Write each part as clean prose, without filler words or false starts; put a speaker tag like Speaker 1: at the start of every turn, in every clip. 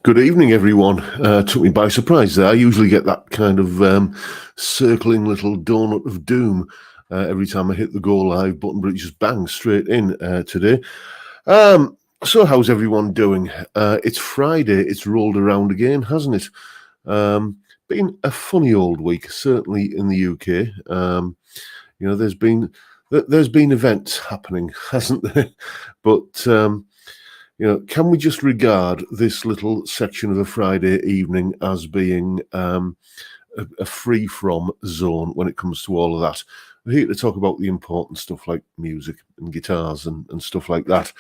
Speaker 1: Good evening, everyone. Took me by surprise there. I usually get that kind of circling little donut of doom every time I hit the go live button, but it just bangs straight in today. So how's everyone doing? It's Friday. It's rolled around again, hasn't it? Been a funny old week, certainly in the UK. There's been events happening, hasn't there? But can we just regard this little section of a Friday evening as being a free-from zone when it comes to all of that? We're here to talk about the important stuff like music and guitars and stuff like that.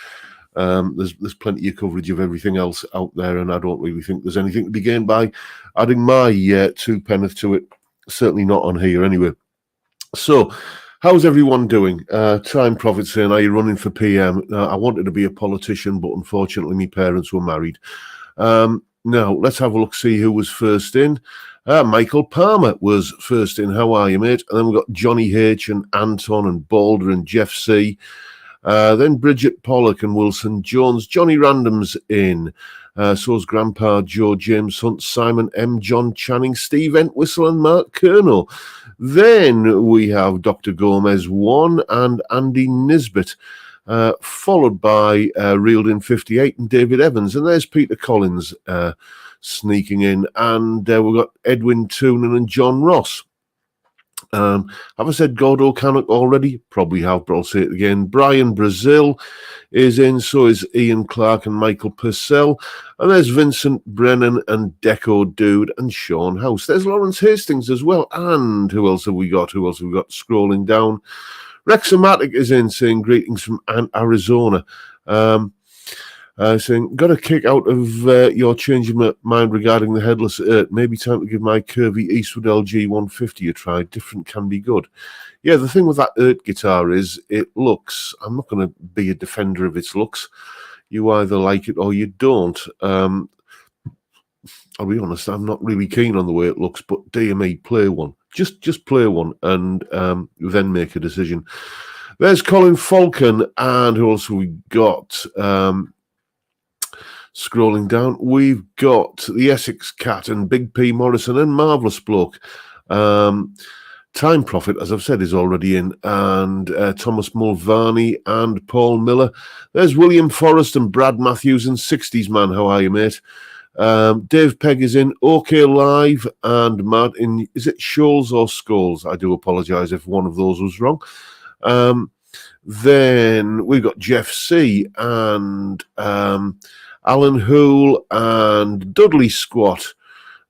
Speaker 1: There's plenty of coverage of everything else out there, and I don't really think there's anything to be gained by adding my two penneth to it. Certainly not on here anyway. So, how's everyone doing? Time Prophet saying, are you running for PM? I wanted to be a politician, but unfortunately my parents were married. Now, let's have a look, see who was first in. Michael Palmer was first in. How are you, mate? And then we've got Johnny H and Anton and Balder and Jeff C. Then Bridget Pollock and Wilson Jones. Johnny Random's in. So's Grandpa Joe James Hunt, Simon M. John Channing, Steve Entwistle and Mark Colonel. Then we have Dr. Gomez 1 and Andy Nisbet, followed by Reeled in 58 and David Evans. And there's Peter Collins sneaking in. And we've got Edwin Toonan and John Ross. Have I said Gordo Cannock already? Probably have, but I'll say it again. Brian Brazil is in, so is Ian Clark and Michael Purcell. And there's Vincent Brennan and Deco Dude and Sean House. There's Lawrence Hastings as well. And who else have we got? Scrolling down. Rexomatic is in, saying greetings from Arizona. Saying, got a kick out of your changing my mind regarding the headless Earth. Maybe time to give my curvy Eastwood LG 150 a try. Different can be good. Yeah, the thing with that Earth guitar is it looks, I'm not going to be a defender of its looks. You either like it or you don't. I'll be honest, I'm not really keen on the way it looks, but dear me, play one. Just play one and then make a decision. There's Colin Falcon, and who else have we got? Scrolling down, we've got the Essex Cat and Big P Morrison and Marvellous Bloke. Time Prophet, as I've said, is already in, and Thomas Mulvaney and Paul Miller. There's William Forrest and Brad Matthews and 60s Man. How are you, mate? Dave Pegg is in. OK Live and Matt in. Is it Scholes or Scholes? I do apologise if one of those was wrong. Then we've got Jeff C and Alan Hoole and Dudley Squat.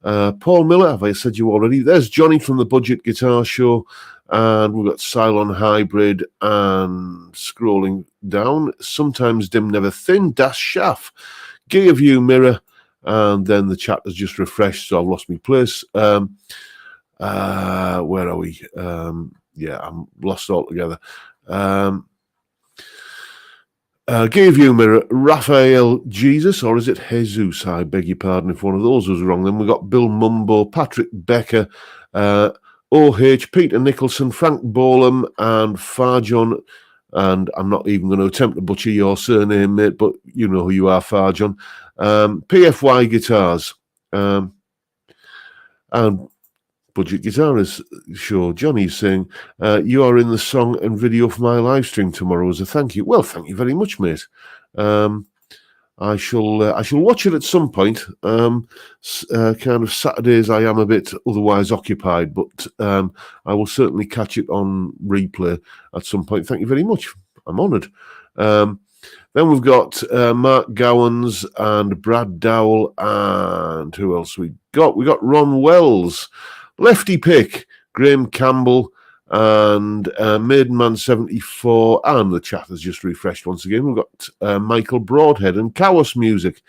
Speaker 1: Paul Miller, have I said you already? There's Johnny from the Budget Guitar Show. And we've got Cylon Hybrid and scrolling down. Sometimes dim, never thin. Dash Shaft. Gear View Mirror. And then the chat has just refreshed, so I've lost my place. Where are we? I'm lost altogether. Gave you mirror, Raphael Jesus, or is it Jesus? I beg your pardon if one of those was wrong. Then we got Bill Mumbo, Patrick Becker, OH, Peter Nicholson, Frank Bolam, and Farjon. And I'm not even going to attempt to butcher your surname, mate, but you know who you are, Farjon. PFY Guitars. And Budget Guitarist Show. Johnny's saying, you are in the song and video for my live stream tomorrow as a thank you. Well, thank you very much, mate. I shall watch it at some point. Kind of Saturdays I am a bit otherwise occupied, but I will certainly catch it on replay at some point. Thank you very much. I'm honoured. Then we've got Mark Gowans and Brad Dowell, and who else we got? We got Ron Wells, Lefty Pick, Graham Campbell, and Maidenman 74, and the chat has just refreshed once again. We've got Michael Broadhead and Cowas Music.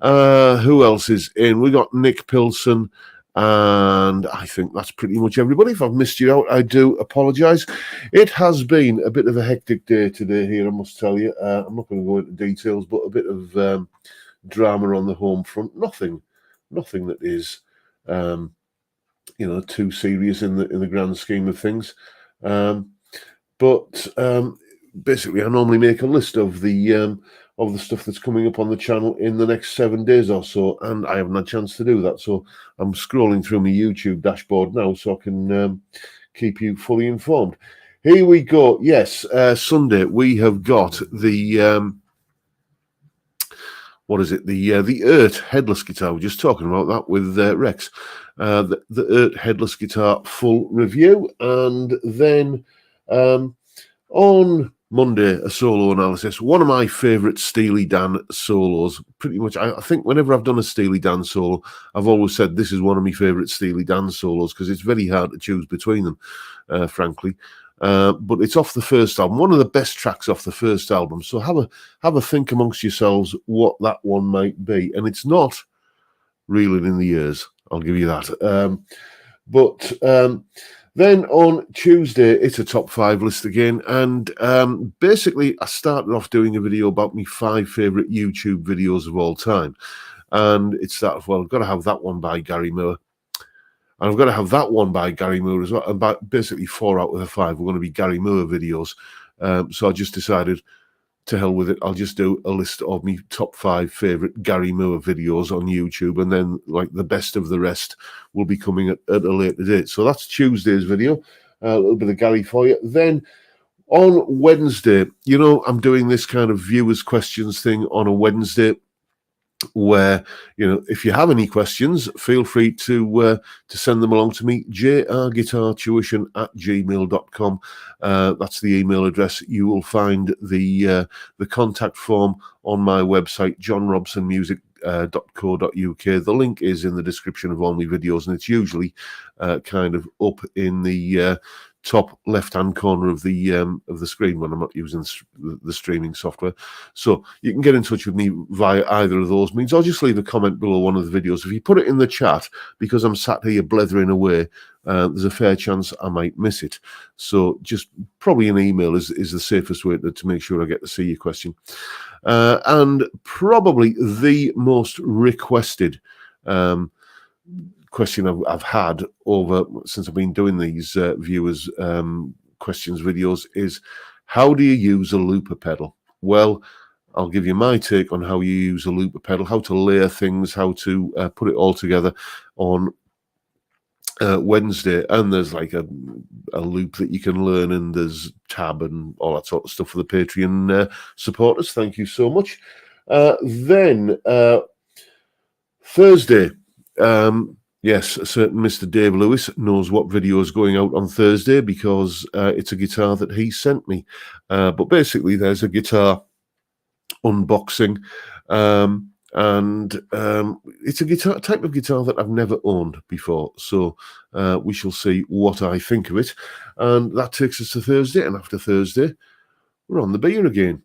Speaker 1: Who else is in? We got Nick Pilson, and I think that's pretty much everybody. If I've missed you out, I do apologise. It has been a bit of a hectic day today here, I must tell you. I'm not going to go into details, but a bit of drama on the home front. Nothing that is too serious in the grand scheme of things. But basically, I normally make a list of the of the stuff that's coming up on the channel in the next 7 days or so, and I haven't had a chance to do that. So I'm scrolling through my YouTube dashboard now so I can keep you fully informed. Here we go. Yes, Sunday we have got the what is it? The Ert headless guitar. We're just talking about that with Rex. The Ert headless guitar full review, and then on Monday a solo analysis. One of my favourite Steely Dan solos. Pretty much, I think whenever I've done a Steely Dan solo, I've always said this is one of my favourite Steely Dan solos because it's very hard to choose between them, frankly. But it's off the first album, one of the best tracks off the first album. So have a think amongst yourselves what that one might be. And it's not Reeling in the Years, I'll give you that. Then on Tuesday, it's a top 5 list again. And basically, I started off doing a video about my 5 favourite YouTube videos of all time. And it started, well, I've got to have that one by Gary Moore. And I've got to have that one by Gary Moore as well. And basically 4 out of the 5 were going to be Gary Moore videos. So I just decided, to hell with it, I'll just do a list of me top 5 favourite Gary Moore videos on YouTube. And then, like, the best of the rest will be coming at a later date. So that's Tuesday's video. A little bit of Gary for you. Then on Wednesday, you know, I'm doing this kind of viewers' questions thing on a Wednesday, where, you know, if you have any questions, feel free to send them along to me, jrguitartuition@gmail.com. That's the email address. You will find the contact form on my website, johnrobsonmusic.co.uk. The link is in the description of all my videos, and it's usually kind of up in the top left-hand corner of the screen when I'm not using the streaming software. So you can get in touch with me via either of those means, or just leave a comment below one of the videos. If you put it in the chat, because I'm sat here blethering away, there's a fair chance I might miss it. So just probably an email is the safest way to make sure I get to see your question. And probably the most requested question I've had over since I've been doing these viewers questions videos is, how do you use a looper pedal? Well, I'll give you my take on how you use a looper pedal, how to layer things, how to put it all together on Wednesday. And there's like a loop that you can learn, and there's tab and all that sort of stuff for the Patreon supporters. Thank you so much. Then Thursday, yes, a certain Mr. Dave Lewis knows what video is going out on Thursday because it's a guitar that he sent me. But basically, there's a guitar unboxing, and it's a type of guitar that I've never owned before. So we shall see what I think of it. And that takes us to Thursday. And after Thursday, we're on the beer again.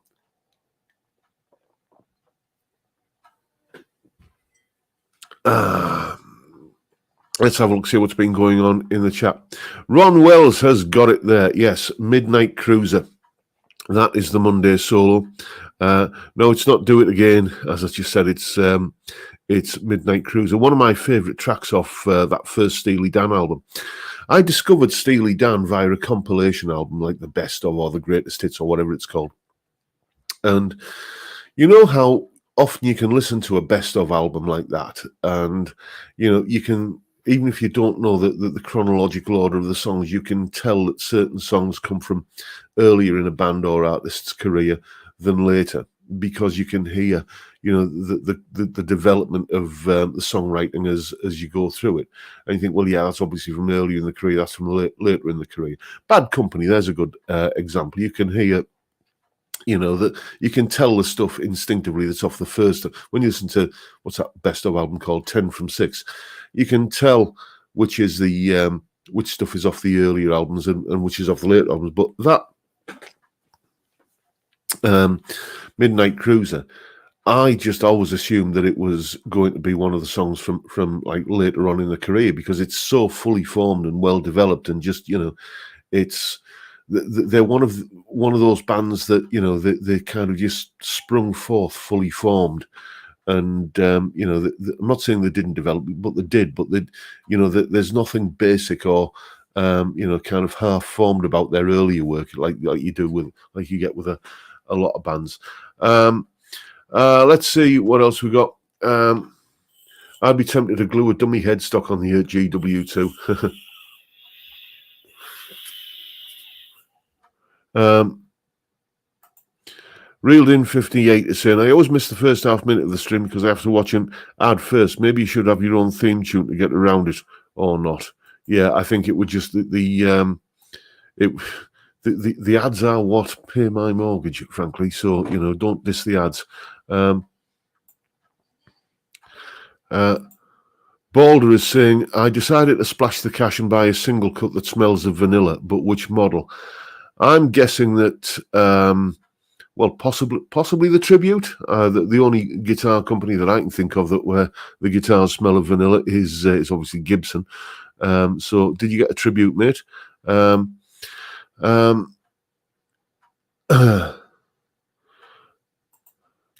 Speaker 1: Let's have a look, see what's been going on in the chat. Ron Wells has got it there. Yes, Midnight Cruiser. That is the Monday solo. No, it's not Do It Again. As I just said, it's Midnight Cruiser. One of my favourite tracks off that first Steely Dan album. I discovered Steely Dan via a compilation album, like the Best Of or the Greatest Hits or whatever it's called. And you know how often you can listen to a Best Of album like that, and you know, you can, even if you don't know the chronological order of the songs, you can tell that certain songs come from earlier in a band or artist's career than later, because you can hear, you know, the development of the songwriting as you go through it. And you think, well, yeah, that's obviously from earlier in the career, that's from later in the career. Bad Company, there's a good example. You can hear, you know, that you can tell the stuff instinctively that's off the first. When you listen to, what's that Best Of album called, 10 from 6, you can tell which is the which stuff is off the earlier albums and which is off the later albums. But that Midnight Cruiser, I just always assumed that it was going to be one of the songs from like later on in the career, because it's so fully formed and well developed, and just, you know, it's, they're one of those bands that, you know, they kind of just sprung forth fully formed. And you know, I'm not saying they didn't develop, but they did. But they, you know, there's nothing basic or you know, kind of half formed about their earlier work, like you do with, like you get with a lot of bands. Let's see what else we got. I'd be tempted to glue a dummy headstock on the GW2. Reeled in 58 is saying, I always miss the first half minute of the stream because I have to watch an ad first. Maybe you should have your own theme tune to get around it or not. Yeah, I think it would just the ads are what pay my mortgage, frankly. So, you know, don't diss the ads. Balder is saying, I decided to splash the cash and buy a single cut that smells of vanilla, but which model? I'm guessing that, well, possibly the Tribute. The only guitar company that I can think of that where the guitars smell of vanilla is obviously Gibson. So did you get a Tribute, mate?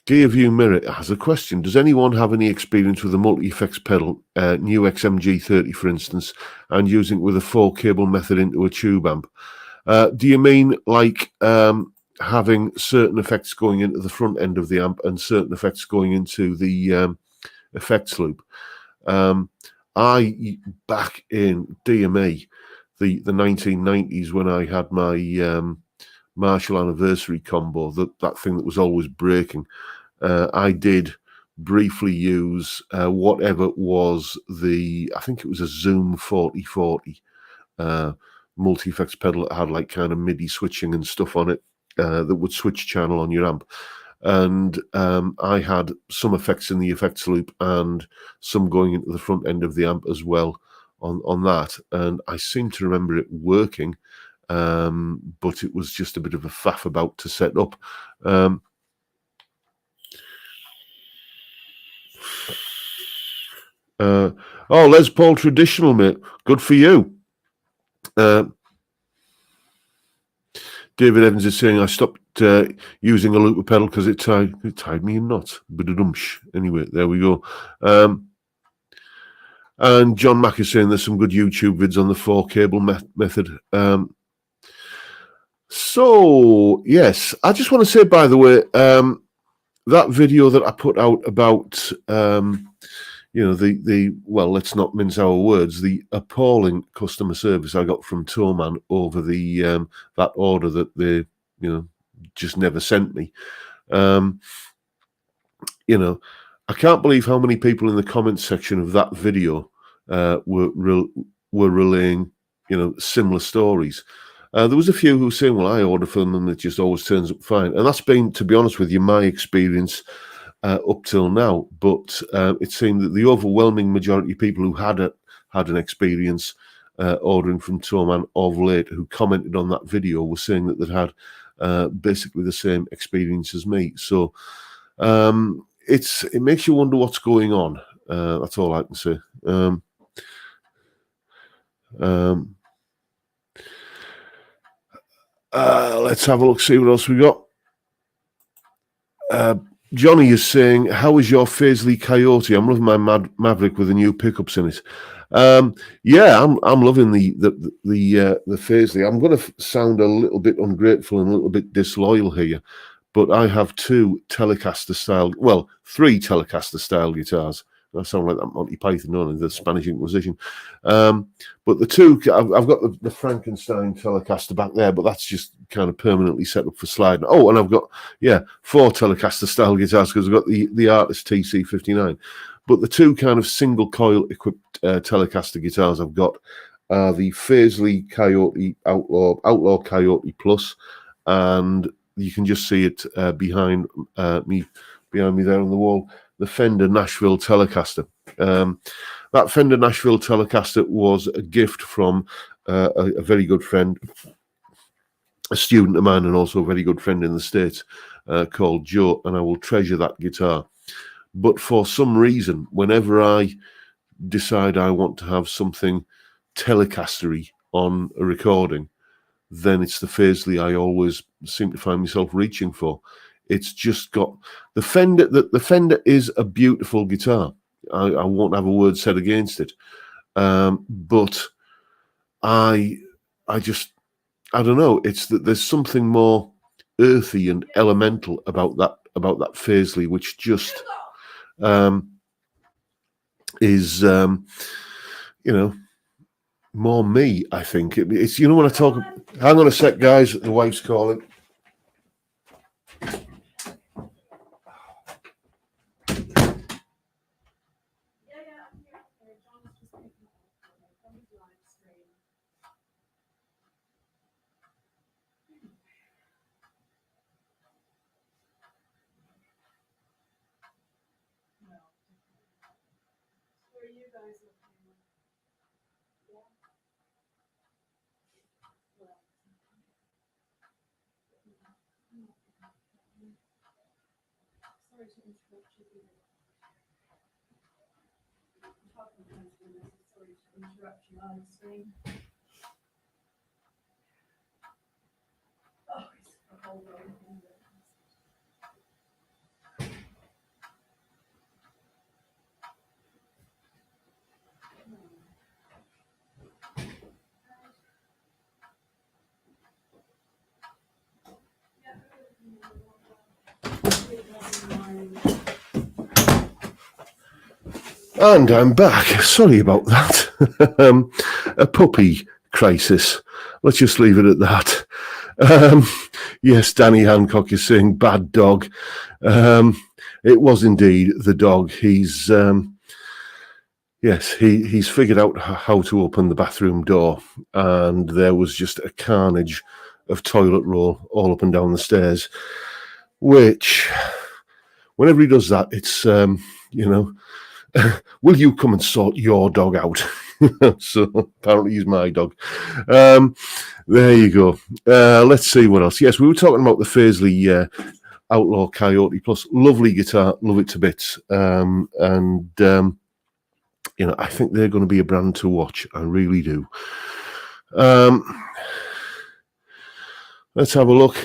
Speaker 1: Gearview Mirror has a question. Does anyone have any experience with a multi-effects pedal, new XMG30 for instance, and using it with a 4-cable method into a tube amp? Do you mean like having certain effects going into the front end of the amp and certain effects going into the effects loop? I, back in DME, the 1990s, when I had my Marshall Anniversary combo, that thing that was always breaking, I did briefly use whatever was I think it was a Zoom 4040 multi-effects pedal that had like kind of MIDI switching and stuff on it that would switch channel on your amp. And I had some effects in the effects loop and some going into the front end of the amp as well on that. And I seem to remember it working, but it was just a bit of a faff about to set up. Oh, Les Paul traditional, mate. Good for you. David Evans is saying I stopped using a looper pedal because it tied me in knots. Anyway, there we go. And John Mack is saying there's some good YouTube vids on the 4-cable method. So yes, I just want to say, by the way, that video that I put out about you know, well, let's not mince our words, the appalling customer service I got from Toman over that order that they, you know, just never sent me. You know, I can't believe how many people in the comments section of that video were relaying, you know, similar stories. There was a few who were saying, well, I order from them, it just always turns up fine. And that's been, to be honest with you, my experience up till now. But it seemed that the overwhelming majority of people who had an experience ordering from Toman of late, who commented on that video, were saying that they'd had basically the same experience as me. So it makes you wonder what's going on. That's all I can say. Let's have a look, see what else we got. Johnny is saying, how is your Faisley Coyote? I'm loving my Maverick with the new pickups in it. Yeah, I'm loving the Faisley. I'm going to sound a little bit ungrateful and a little bit disloyal here, but I have 3 Telecaster style guitars. I sound like that Monty Python on the Spanish Inquisition. But the 2, I've got the Frankenstein Telecaster back there, but that's just kind of permanently set up for sliding. Oh, and I've got, 4 Telecaster style guitars because I've got the Artist TC59. But the 2 kind of single coil equipped Telecaster guitars I've got are the Faisley Coyote Outlaw Coyote Plus, and you can just see it behind me there on the wall. The Fender Nashville Telecaster. That Fender Nashville Telecaster was a gift from a very good friend, a student of mine, and also a very good friend in the States called Joe, and I will treasure that guitar. But for some reason, whenever I decide I want to have something Telecastery on a recording, then it's the Faisley I always seem to find myself reaching for. It's just got the Fender. The Fender is a beautiful guitar. I won't have a word said against it. But I don't know. It's that there's something more earthy and elemental about about that Faisley, which just is, more me, I think. It's, when I talk... Hang on a sec, guys. The wife's calling. And I'm back. Sorry about that. A puppy crisis. Let's just leave it at that. Yes, Danny Hancock is saying bad dog. It was indeed the dog. He's he's figured out how to open the bathroom door, and there was just a carnage of toilet roll all up and down the stairs, which, whenever he does that, it's, will you come and sort your dog out? So apparently he's my dog. There you go. Let's see what else. Yes, we were talking about the Faisley Outlaw Coyote Plus. Lovely guitar, love it to bits. I think they're going to be a brand to watch. I really do. Let's have a look.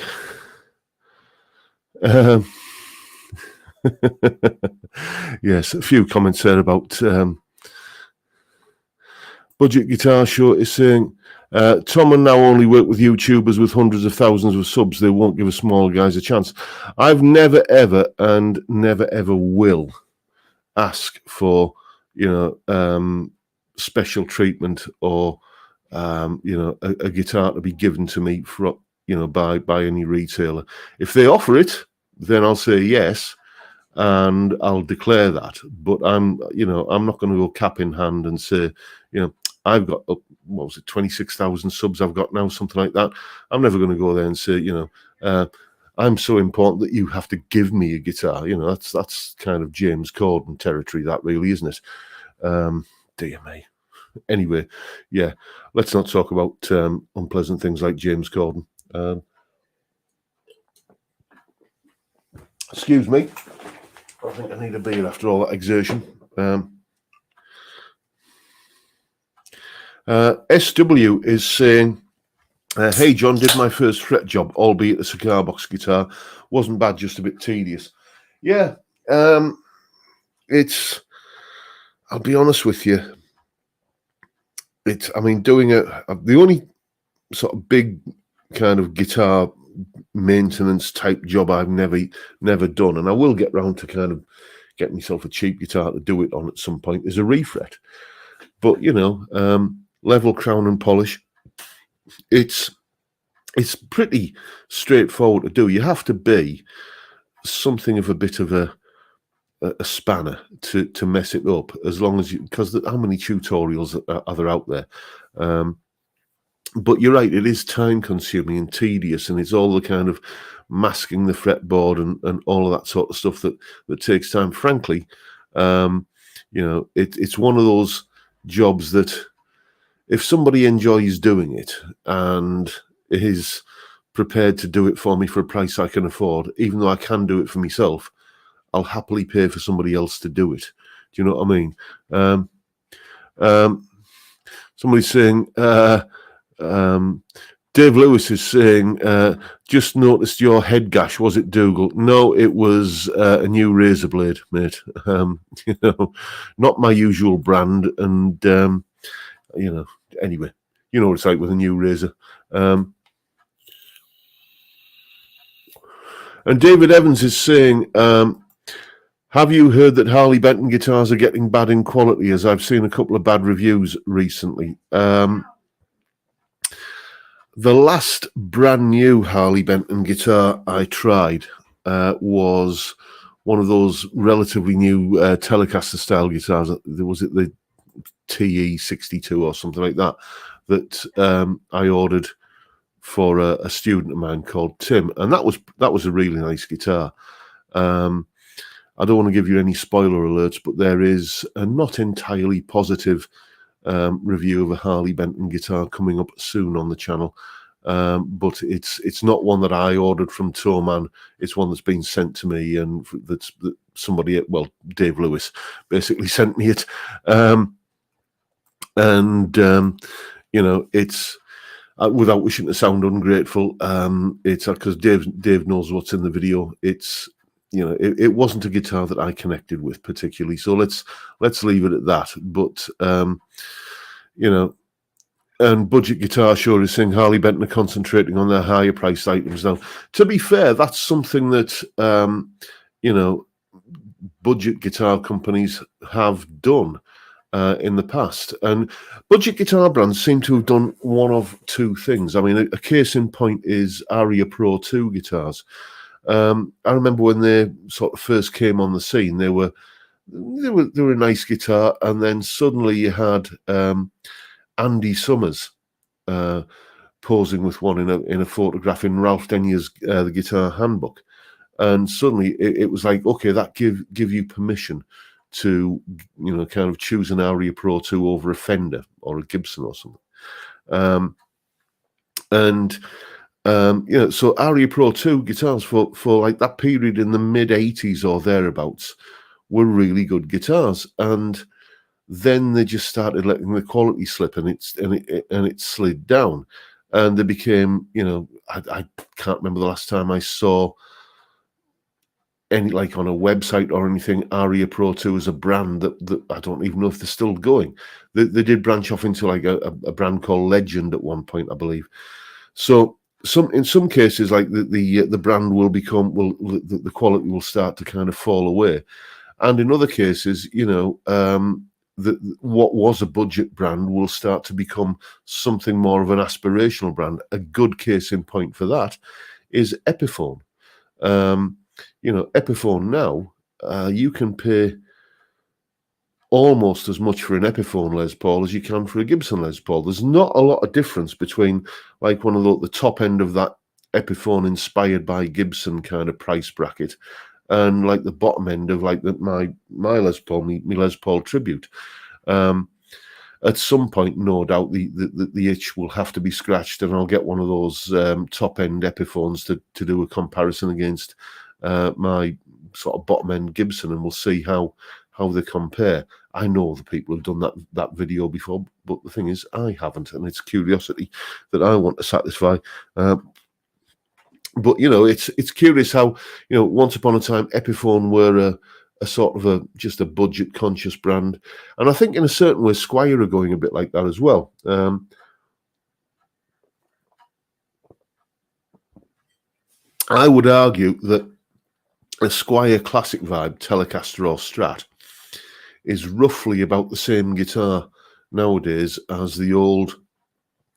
Speaker 1: Yes, a few comments there about Budget Guitar Show is saying, Tom and now only work with YouTubers with hundreds of thousands of subs. They won't give us small guys a chance. I've never, ever, and never, ever will ask for, special treatment or, a guitar to be given to me for, by any retailer. If they offer it, then I'll say yes, and I'll declare that. But I'm not going to go cap in hand and say, I've got, 26,000 subs I've got now, something like that. I'm never going to go there and say, I'm so important that you have to give me a guitar. That's kind of James Corden territory, that really, isn't it? Dear me. Anyway, yeah, let's not talk about unpleasant things like James Corden. Excuse me. I think I need a beer after all that exertion. SW is saying, hey, John, did my first fret job, albeit a cigar box guitar. Wasn't bad, just a bit tedious. Yeah, it's, I'll be honest with you, doing the only sort of big kind of guitar maintenance type job I've never done, and I will get round to kind of get myself a cheap guitar to do it on at some point, is a refret. But, level, crown and polish, it's pretty straightforward to do. You have to be something of a bit of a spanner to mess it up, as long as because how many tutorials are there out there? But you're right, it is time consuming and tedious, and it's all the kind of masking the fretboard and all of that sort of stuff that takes time. Frankly, it's one of those jobs that if somebody enjoys doing it and is prepared to do it for me for a price I can afford, even though I can do it for myself, I'll happily pay for somebody else to do it. Do you know what I mean? Somebody's saying, Dave Lewis is saying, just noticed your head gash. Was it Dougal? No, it was a new razor blade, mate. Not my usual brand. And, anyway, you know what it's like with a new razor. And David Evans is saying, have you heard that Harley Benton guitars are getting bad in quality, as I've seen a couple of bad reviews recently? The last brand new Harley Benton guitar I tried was one of those relatively new Telecaster style guitars. Was it the TE62 or something like that I ordered for a student of mine called Tim, and that was a really nice guitar. I don't want to give you any spoiler alerts, but there is a not entirely positive review of a Harley Benton guitar coming up soon on the channel. But it's not one that I ordered from Toman. It's one that's been sent to me, and that somebody, well, Dave Lewis, basically sent me it. You know, it's without wishing to sound ungrateful. It's because Dave knows what's in the video. It's, you know, it wasn't a guitar that I connected with particularly. So let's leave it at that. But you know. And Budget Guitar Show is saying Harley Benton are concentrating on their higher priced items now. To be fair, that's something that you know, budget guitar companies have done in the past. And budget guitar brands seem to have done one of two things. I mean, a case in point is Aria Pro 2 guitars. I remember when they sort of first came on the scene, they were a nice guitar, and then suddenly you had Andy Summers posing with one in a photograph in Ralph Denier's The Guitar Handbook, and suddenly it was like, okay, that give you permission to, you know, kind of choose an Aria Pro 2 over a Fender or a Gibson or something. You know, so Aria Pro 2 guitars for like that period in the mid 80s or thereabouts were really good guitars, and then they just started letting the quality slip, and it slid down, and they became, you know, I can't remember the last time I saw any, like on a website or anything, Aria Pro 2 as a brand that I don't even know if they're still going. They did branch off into like a brand called Legend at one point, I believe. So in some cases, like the brand will become, the quality will start to kind of fall away, and in other cases, you know, what was a budget brand will start to become something more of an aspirational brand. A good case in point for that is Epiphone. You know, Epiphone now, you can pay almost as much for an Epiphone Les Paul as you can for a Gibson Les Paul. There's not a lot of difference between like one of the top end of that Epiphone inspired by Gibson kind of price bracket and like the bottom end of like my Les Paul, me Les Paul Tribute. At some point, no doubt, the itch will have to be scratched, and I'll get one of those top end Epiphones to do a comparison against my sort of bottom end Gibson, and we'll see how they compare. I know the people have done that video before, but the thing is, I haven't, and it's curiosity that I want to satisfy. But you know, it's curious how, you know, once upon a time Epiphone were a sort of just a budget conscious brand, and I think in a certain way Squier are going a bit like that as well. I would argue that a Squier Classic Vibe Telecaster or Strat is roughly about the same guitar nowadays as the old,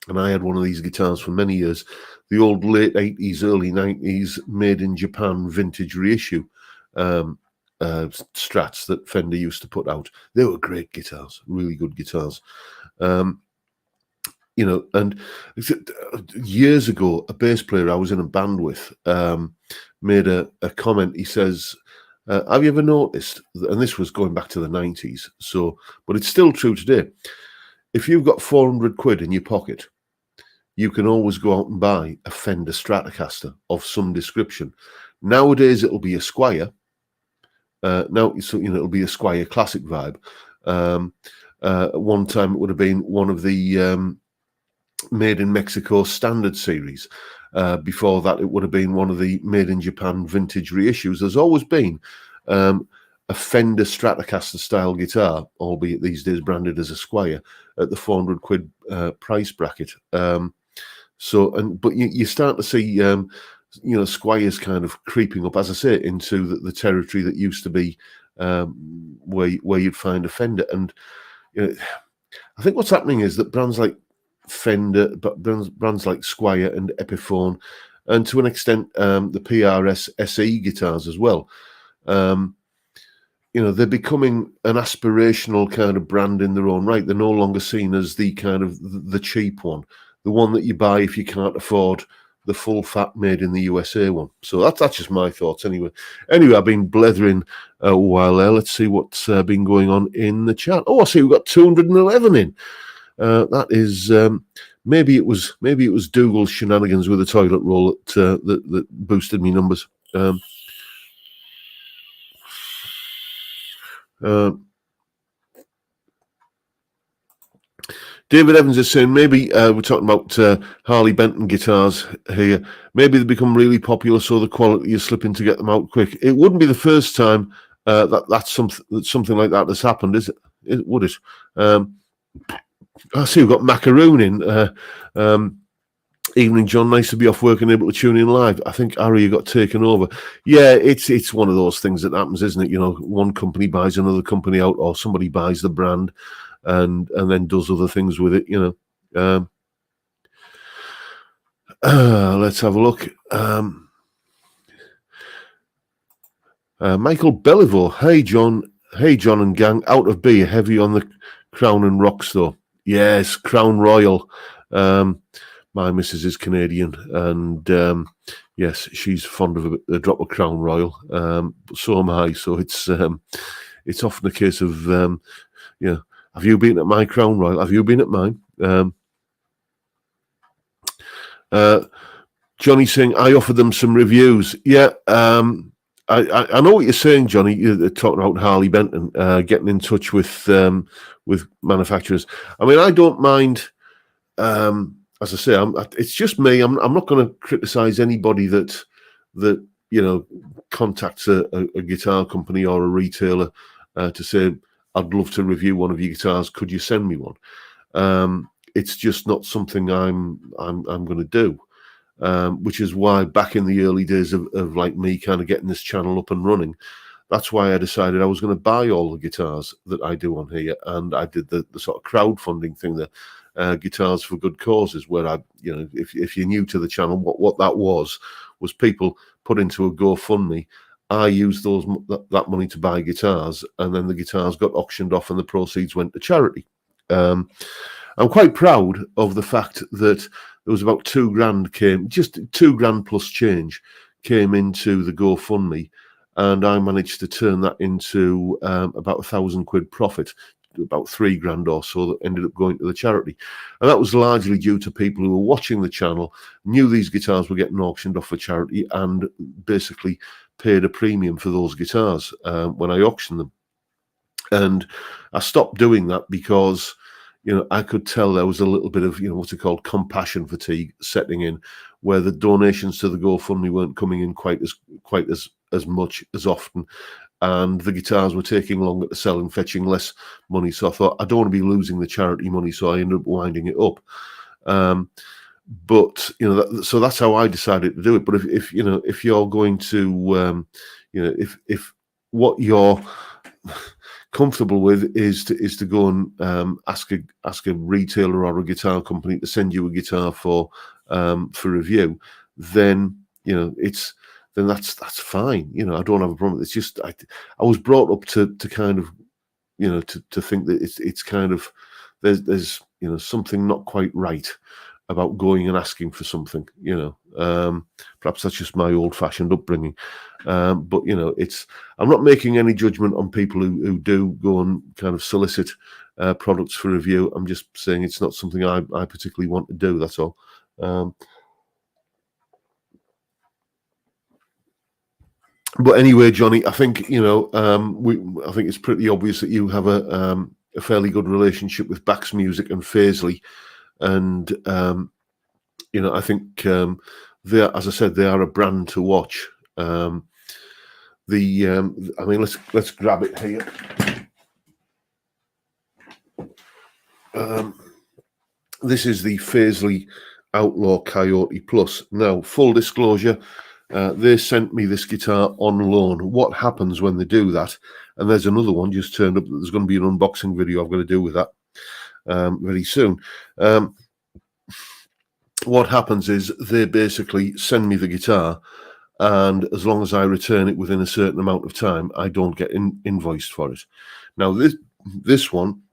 Speaker 1: and I had one of these guitars for many years, the old late 80s, early 90s made in Japan vintage reissue Strats that Fender used to put out. They were great guitars, really good guitars. You know, and years ago, a bass player I was in a band with made a comment. He says, have you ever noticed, and this was going back to the 90s, so, but it's still true today, if you've got 400 quid in your pocket, you can always go out and buy a Fender Stratocaster of some description. Nowadays, it'll be a Squier. Now, so, you know, it'll be a Squier Classic Vibe. One time, it would have been one of the Made in Mexico Standard series. Before that, it would have been one of the Made in Japan vintage reissues. There's always been a Fender Stratocaster style guitar, albeit these days branded as a Squier, at the 400 quid price bracket. But you start to see Squire's kind of creeping up, as I say, into the territory that used to be where you'd find a Fender. And I think what's happening is that brands like Fender, but brands like Squire and Epiphone, and to an extent the PRS SE guitars as well, they're becoming an aspirational kind of brand in their own right. They're no longer seen as the kind of the cheap one, the one that you buy if you can't afford the full fat made in the USA one. So that's just my thoughts anyway. Anyway, I've been blethering a while there. Let's see what's been going on in the chat. Oh, I see we've got 211 in. That is maybe it was Dougal's shenanigans with the toilet roll that boosted me numbers. David Evans is saying maybe we're talking about Harley Benton guitars here. Maybe they become really popular, so the quality is slipping to get them out quick. It wouldn't be the first time that's something like that has happened, is it? Would it? I see we've got Macaroon in. Evening, John. Nice to be off work and able to tune in live. I think Harry got taken over. Yeah, it's one of those things that happens, isn't it? One company buys another company out, or somebody buys the brand and then does other things with it. Let's have a look. Michael Beliveau. Hey John and gang. Out of beer, heavy on the Crown and Rocks though. Yes, Crown Royal. My missus is Canadian, and yes, she's fond of a drop of Crown Royal. So am I. So it's often a case of have you been at my Crown Royal? Have you been at mine? Johnny saying I offered them some reviews. Yeah, I know what you're saying, Johnny. You're talking about Harley Benton getting in touch with manufacturers. I mean, I don't mind. As I say, it's just me. I'm not going to criticize anybody that contacts a guitar company or a retailer to say, I'd love to review one of your guitars. Could you send me one? It's just not something I'm going to do. Which is why back in the early days of like me kind of getting this channel up and running, that's why I decided I was going to buy all the guitars that I do on here, and I did the sort of crowdfunding thing, the Guitars for Good Causes, where I, if you're new to the channel, what that was people put into a GoFundMe. I used that money to buy guitars, and then the guitars got auctioned off, and the proceeds went to charity. I'm quite proud of the fact that there was about £2,000 plus change came into the GoFundMe, and I managed to turn that into about £1,000 profit, about £3,000 or so that ended up going to the charity. And that was largely due to people who were watching the channel, knew these guitars were getting auctioned off for charity, and basically paid a premium for those guitars when I auctioned them. And I stopped doing that because I could tell there was a little bit of, what's it called, compassion fatigue setting in, where the donations to the GoFundMe weren't coming in quite as much as often, and the guitars were taking longer to sell and fetching less money. So I thought, I don't want to be losing the charity money, so I ended up winding it up. But so that's how I decided to do it. But if you're going to, if what you're comfortable with is to go and ask a retailer or a guitar company to send you a guitar for review, then that's fine. I don't have a problem. It's just I was brought up to kind of to think that it's kind of there's something not quite right about going and asking for something. Perhaps that's just my old-fashioned upbringing. But I'm not making any judgment on people who do go and kind of solicit products for review. I'm just saying it's not something I particularly want to do. That's all. But anyway, Johnny, I think I think it's pretty obvious that you have a fairly good relationship with Bax Music and Faisley, and I think they are, as I said, they are a brand to watch. I mean, let's grab it here. This is the Faisley Outlaw Coyote Plus. Now, full disclosure, they sent me this guitar on loan. What happens when they do that? And there's another one just turned up. There's going to be an unboxing video I've got to do with that very soon. What happens is they basically send me the guitar, and as long as I return it within a certain amount of time, I don't get invoiced for it. Now, this one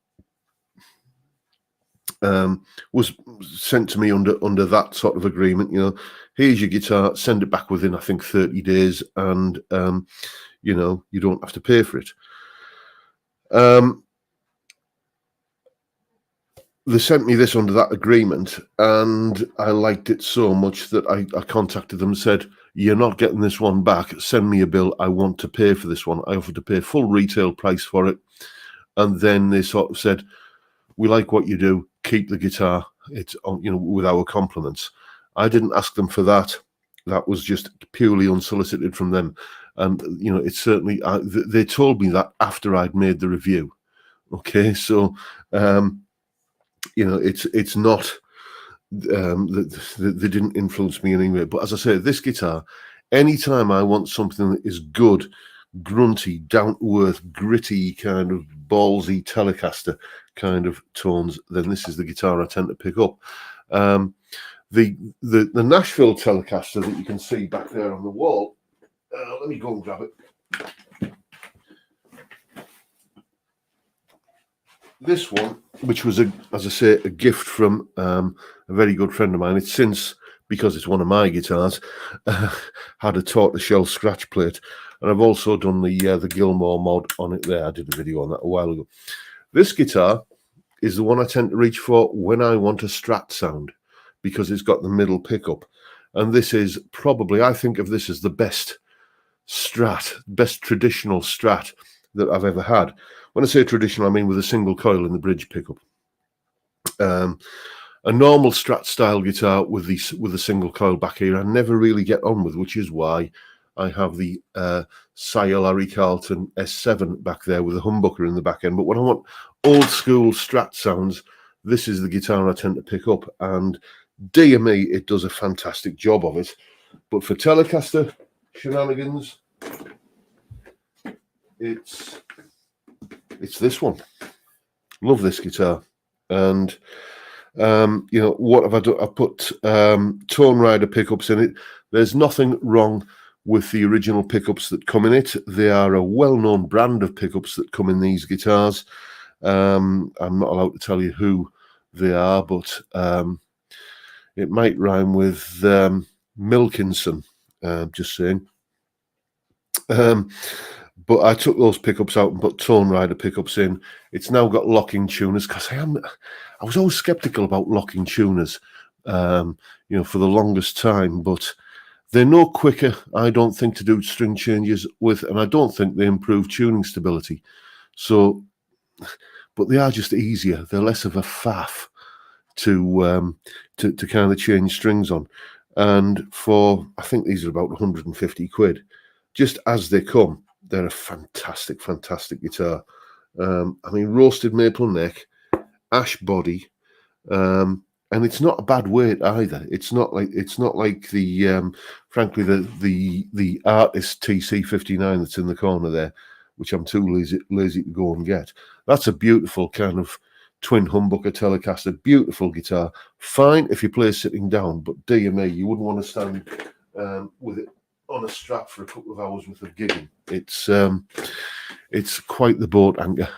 Speaker 1: was sent to me under that sort of agreement. You know, here's your guitar, send it back within, I think, 30 days, and you know, you don't have to pay for it. They sent me this under that agreement, and I liked it so much that I contacted them and said, you're not getting this one back. Send me a bill. I want to pay for this one. I offered to pay full retail price for it. And then they sort of said, we like what you do. Keep the guitar. It's, you know, with our compliments. I didn't ask them for that. That was just purely unsolicited from them. And, you know, it's certainly, they told me that after I'd made the review. Okay, so, you know, it's not, they didn't influence me in any way. But as I say, this guitar, anytime I want something that is good, grunty, down-to-earth, gritty, kind of ballsy Telecaster kind of tones, then this is the guitar I tend to pick up. The Nashville Telecaster that you can see back there on the wall, let me go and grab it. This one, which was, as I say, a gift from a very good friend of mine. It's since, because it's one of my guitars, had a tortoiseshell scratch plate. And I've also done the Gilmore mod on it there. I did a video on that a while ago. This guitar is the one I tend to reach for when I want a Strat sound, because it's got the middle pickup. And this is probably, I think of this as the best Strat, best traditional Strat that I've ever had. When I say traditional, I mean with a single coil in the bridge pickup. A normal Strat style guitar with a single coil back here, I never really get on with, which is why I have the Sire Larry Carlton S7 back there with a humbucker in the back end. But when I want old school Strat sounds, this is the guitar I tend to pick up, and dear me, it does a fantastic job of it. But for Telecaster shenanigans, it's this one. Love this guitar. And you know, what have I done? I put Tone Rider pickups in it. There's nothing wrong with the original pickups that come in it. They are a well-known brand of pickups that come in these guitars. I'm not allowed to tell you who they are, but it might rhyme with Milkinson, just saying. But I took those pickups out and put Tone Rider pickups in. It's now got locking tuners, because I was always skeptical about locking tuners, you know, for the longest time. But they're no quicker, I don't think, to do string changes with, and I don't think they improve tuning stability. So, but they are just easier. They're less of a faff to kind of change strings on. And for, I think these are about 150 quid, just as they come. They're a fantastic, fantastic guitar. I mean, roasted maple neck, ash body, and it's not a bad weight either. It's not like the frankly the Artist TC59 that's in the corner there, which I'm too lazy to go and get. That's a beautiful kind of twin humbucker Telecaster, beautiful guitar. Fine if you play sitting down, but dear me, you wouldn't want to stand with it on a strap for a couple of hours worth of gigging. It's quite the boat anchor.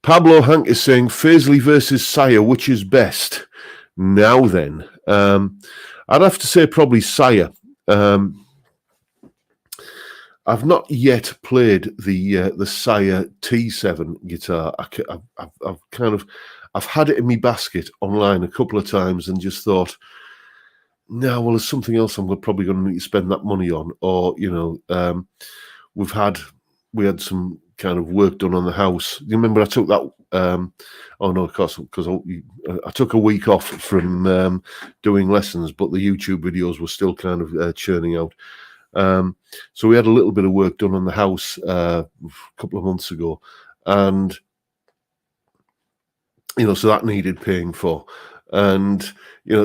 Speaker 1: Pablo Hank is saying Faisley versus Sire, which is best? Now then, I'd have to say probably Sire. I've not yet played the Sire T7 guitar. I've had it in my basket online a couple of times and just thought, no, well, there's something else I'm probably going to need to spend that money on. Or, you know, we had some kind of work done on the house. You remember I took that? Oh no, of course, because I took a week off from doing lessons, but the YouTube videos were still kind of churning out. So we had a little bit of work done on the house a couple of months ago, and so that needed paying for. And,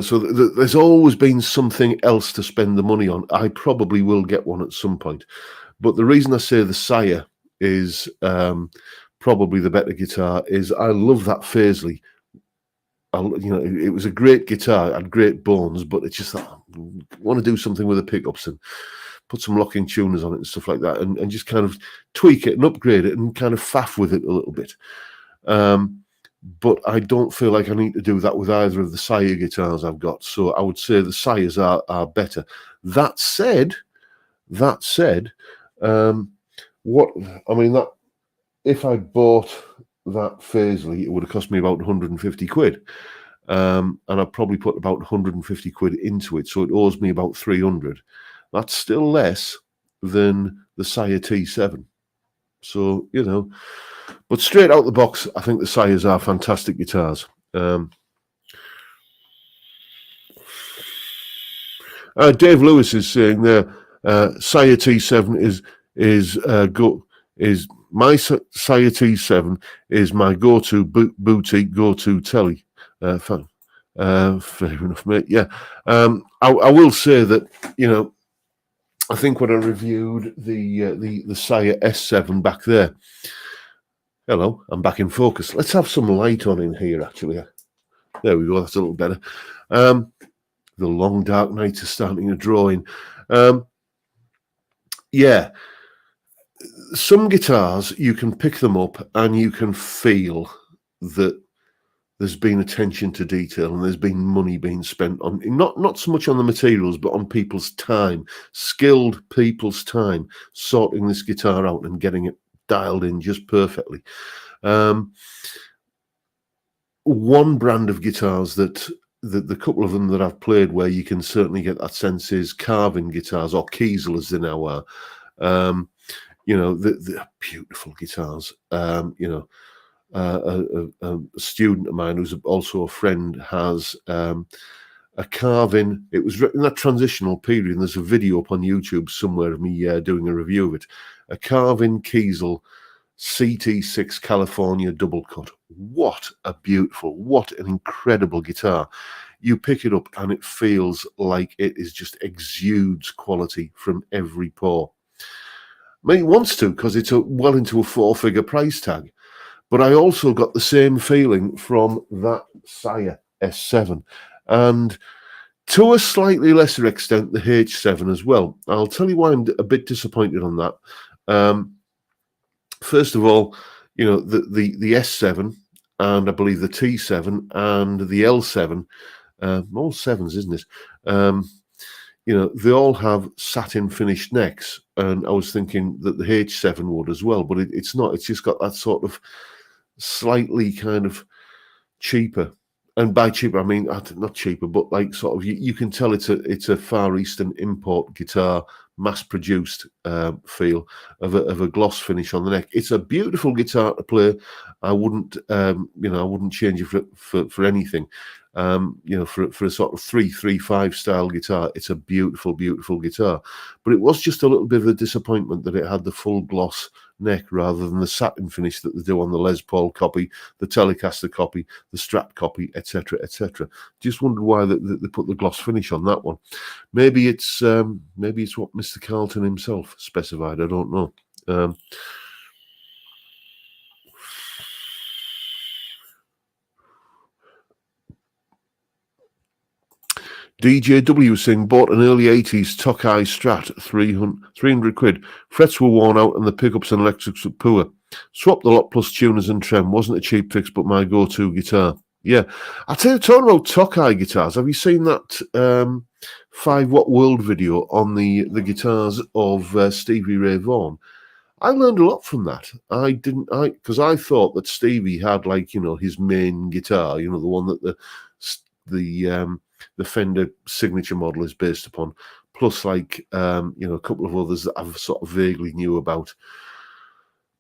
Speaker 1: so there's always been something else to spend the money on. I probably will get one at some point. But the reason I say the Sire is probably the better guitar is I love that Faisley. It was a great guitar, it had great bones, but it's just that I want to do something with the pickups and put some locking tuners on it and stuff like that, and just kind of tweak it and upgrade it and kind of faff with it a little bit. But I don't feel like I need to do that with either of the Sire guitars I've got. So I would say the Sires are better. That said, if I bought that Faisley, it would have cost me about 150 quid. And I've probably put about 150 quid into it, so it owes me about 300. That's still less than the Sire T7. So, but straight out the box, I think the Sires are fantastic guitars. Dave Lewis is saying there, Sire T7 is my Sire T7 is my go-to boutique go-to telly. Fair enough, mate. Yeah, I will say that I think when I reviewed the Sire S7 back there. Hello, I'm back in focus. Let's have some light on in here. Actually, there we go. That's a little better. The long dark nights are starting to draw in. Yeah. Some guitars, you can pick them up and you can feel that there's been attention to detail and there's been money being spent on, not so much on the materials, but on people's time, skilled people's time, sorting this guitar out and getting it dialed in just perfectly. One brand of guitars that the couple of them that I've played where you can certainly get that sense is Carvin guitars, or Kiesel as they now are. The beautiful guitars. A student of mine who's also a friend has a Carvin. It was in that transitional period, and there's a video up on YouTube somewhere of me doing a review of it. A Carvin Kiesel CT6 California double cut. What an incredible guitar. You pick it up and it feels like it just exudes quality from every pore. I mean, it wants to, because it's well into a 4-figure price tag. But I also got the same feeling from that Sire S7. And to a slightly lesser extent, the H7 as well. I'll tell you why I'm a bit disappointed on that. First of all, the S7 and I believe the T7 and the L7, all sevens, isn't it? They all have satin finished necks, and I was thinking that the H7 would as well, but it's not. It's just got that sort of slightly kind of cheaper, and by cheaper I mean not cheaper, but like sort of you can tell it's a Far Eastern import guitar, mass produced feel of a gloss finish on the neck. It's a beautiful guitar to play. I wouldn't change it for anything. For a sort of 335 style guitar, it's a beautiful guitar. But it was just a little bit of a disappointment that it had the full gloss neck rather than the satin finish that they do on the Les Paul copy, the Telecaster copy, the Strat copy, etc., etc. Just wondered why they put the gloss finish on that one. Maybe it's what Mr. Carlton himself specified. I don't know. DJW saying bought an early 80s Tokai Strat, 300 quid. Frets were worn out and the pickups and electrics were poor. Swapped the lot plus tuners and trem. Wasn't a cheap fix, but my go-to guitar. Yeah. I'll tell you, talking about Tokai guitars, have you seen that 5 Watt World video on the guitars of Stevie Ray Vaughan? I learned a lot from that. Because I thought that Stevie had his main guitar, the one that the Fender signature model is based upon, plus a couple of others that I've sort of vaguely knew about.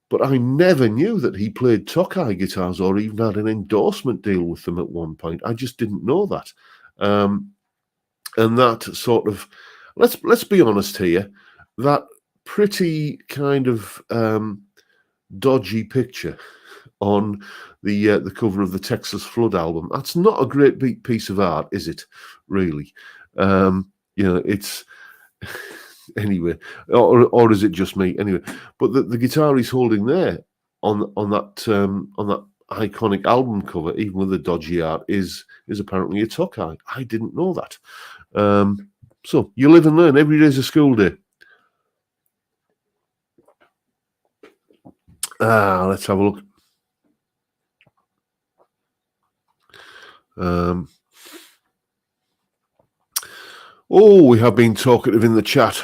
Speaker 1: But I never knew that he played Tokai guitars or even had an endorsement deal with them at one point. I just didn't know that. And that sort of, let's be honest here, that pretty kind of dodgy picture on the cover of the Texas Flood album. That's not a great piece of art, is it? Really? It's anyway, or is it just me? Anyway, but the guitar he's holding there on that iconic album cover, even with the dodgy art, is apparently a Tokai. I didn't know that. So you live and learn. Every day's a school day. Let's have a look. We have been talkative in the chat.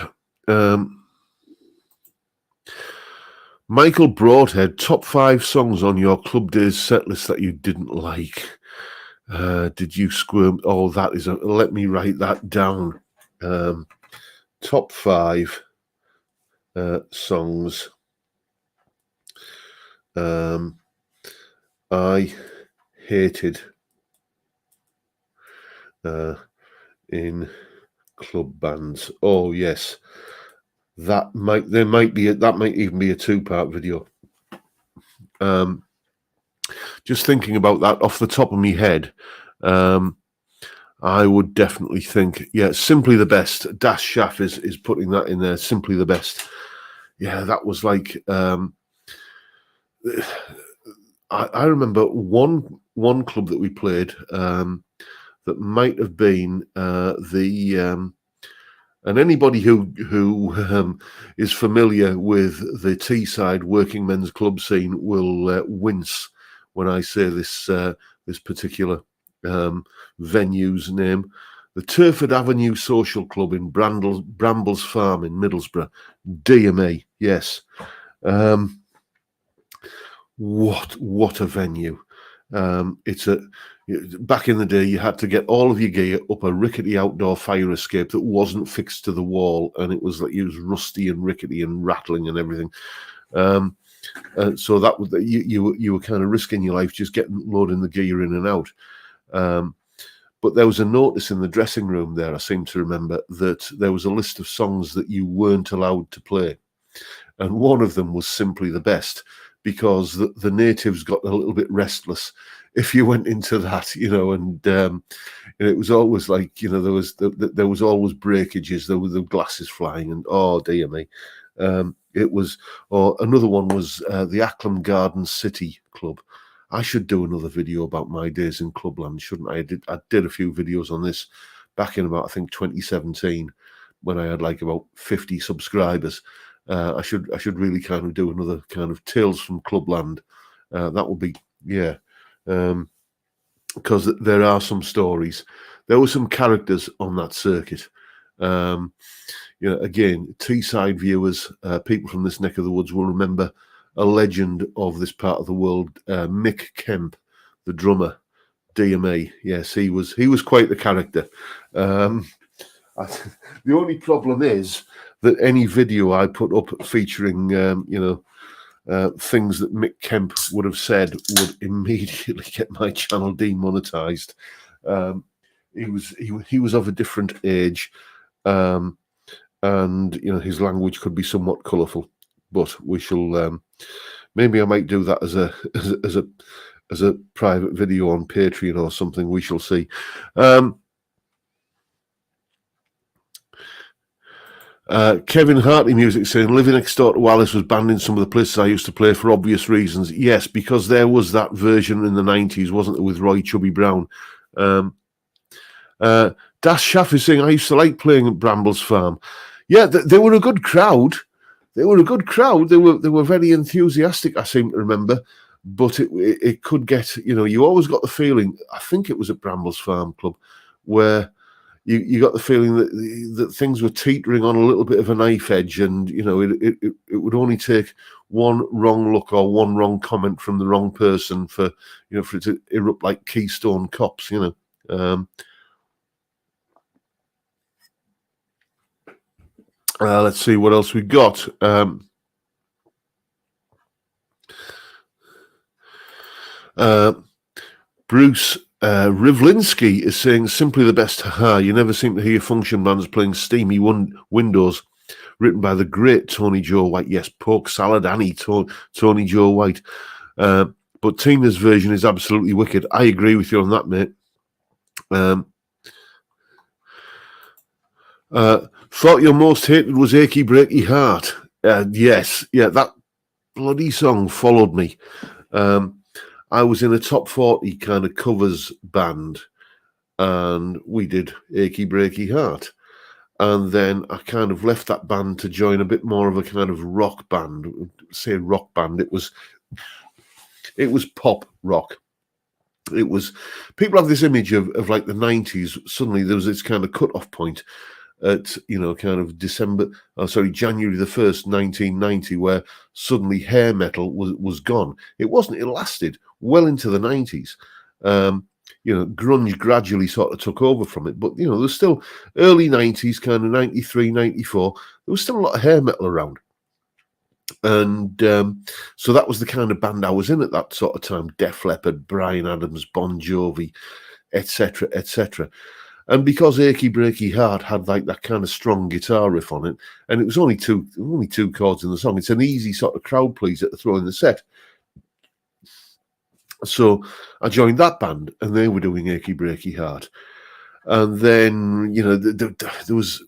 Speaker 1: Michael Broadhead, top 5 songs on your Club Days set list that you didn't like. Did you squirm? Oh, that is let me write that down. Top 5 songs I hated in club bands. Oh yes, that might even be a 2-part video. Just thinking about that off the top of my head, I would definitely think, Simply the Best. Dash Shaff is putting that in there. Simply the Best. Yeah, that was like I remember one club that we played that might have been and anybody who is familiar with the Teesside working men's club scene will wince when I say this particular venue's name. The Turford Avenue Social Club in Brambles Farm in Middlesbrough. Dear me, yes. What a venue. Back in the day, you had to get all of your gear up a rickety outdoor fire escape that wasn't fixed to the wall, and it was rusty and rickety and rattling and everything. So that was you were kind of risking your life just loading the gear in and out. But there was a notice in the dressing room there, I seem to remember, that there was a list of songs that you weren't allowed to play, and one of them was Simply the Best, because the natives got a little bit restless if you went into that, and it was always like, there was always breakages, there were the glasses flying, and oh dear me. It was, or another one was the Acklam Garden City Club. I should do another video about my days in Clubland, shouldn't I? I did a few videos on this back in about, I think, 2017, when I had like about 50 subscribers. I should really kind of do another kind of Tales from Clubland. That would be, because there are some stories. There were some characters on that circuit. Again, Teesside viewers, people from this neck of the woods will remember a legend of this part of the world, Mick Kemp, the drummer. Dear me, yes, he was quite the character. The only problem is that any video I put up featuring, things that Mick Kemp would have said would immediately get my channel demonetized. He was of a different age, and his language could be somewhat colourful. But we shall. Maybe I might do that as a private video on Patreon or something. We shall see. Kevin Hartley Music saying, living next door to Wallace was banned in some of the places I used to play for obvious reasons. Yes, because there was that version in the 90s, wasn't there, with Roy Chubby Brown. Dash Shaff is saying, I used to like playing at Brambles Farm. Yeah, they were a good crowd. They were very enthusiastic, I seem to remember. But it could get, you always got the feeling, I think it was at Brambles Farm Club, where you got the feeling that things were teetering on a little bit of a knife edge, and it would only take one wrong look or one wrong comment from the wrong person for it to erupt like Keystone Cops. Let's see what else we got. Bruce Rivlinsky is saying, simply the best. Haha, you never seem to hear function bands playing Steamy Windows, written by the great Tony Joe White. Yes, Pork Salad Annie, Tony Joe White. But Tina's version is absolutely wicked. I agree with you on that, mate. Thought your most hated was Achy Breaky Heart. Yes, yeah, that bloody song followed me. I was in a top 40 kind of covers band, and we did Achy Breaky Heart. And then I kind of left that band to join a bit more of a kind of rock band. Say rock band. It was pop rock. It was, people have this image of like the 90s. Suddenly there was this kind of cut-off point at, kind of January the 1st, 1990, where suddenly hair metal was gone. It wasn't. It lasted well into the 90s. Grunge gradually sort of took over from it. But, there's still early 90s, kind of 93, 94, there was still a lot of hair metal around. And so that was the kind of band I was in at that sort of time. Def Leppard, Bryan Adams, Bon Jovi, etc., etc. And because Achy Breaky Heart had like that kind of strong guitar riff on it, and it was only two chords in the song, it's an easy sort of crowd pleaser to throw in the set. So I joined that band, and they were doing Achy Breaky Heart. And then, there was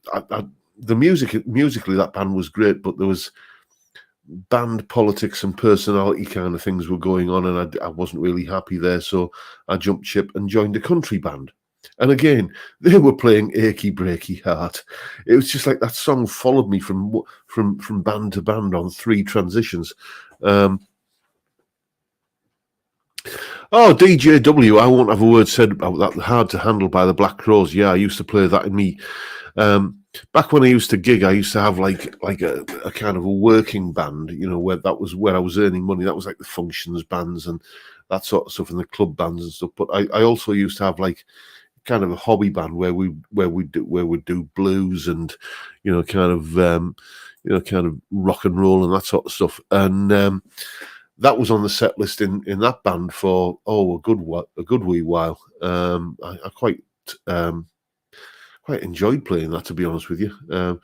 Speaker 1: the musically that band was great, but there was band politics and personality kind of things were going on, and I wasn't really happy there. So I jumped ship and joined a country band. And again, they were playing Achy Breaky Heart. It was just like that song followed me from band to band on 3 transitions. DJW, I won't have a word said about that. Hard to Handle by the Black Crowes. Yeah, I used to play that in me. Back when I used to gig, I used to have like a kind of a working band, where that was where I was earning money. That was like the functions bands and that sort of stuff, and the club bands and stuff. But I also used to have like kind of a hobby band where we'd do blues and kind of rock and roll and that sort of stuff. And that was on the set list in that band for a good wee while. I quite enjoyed playing that, to be honest with you. A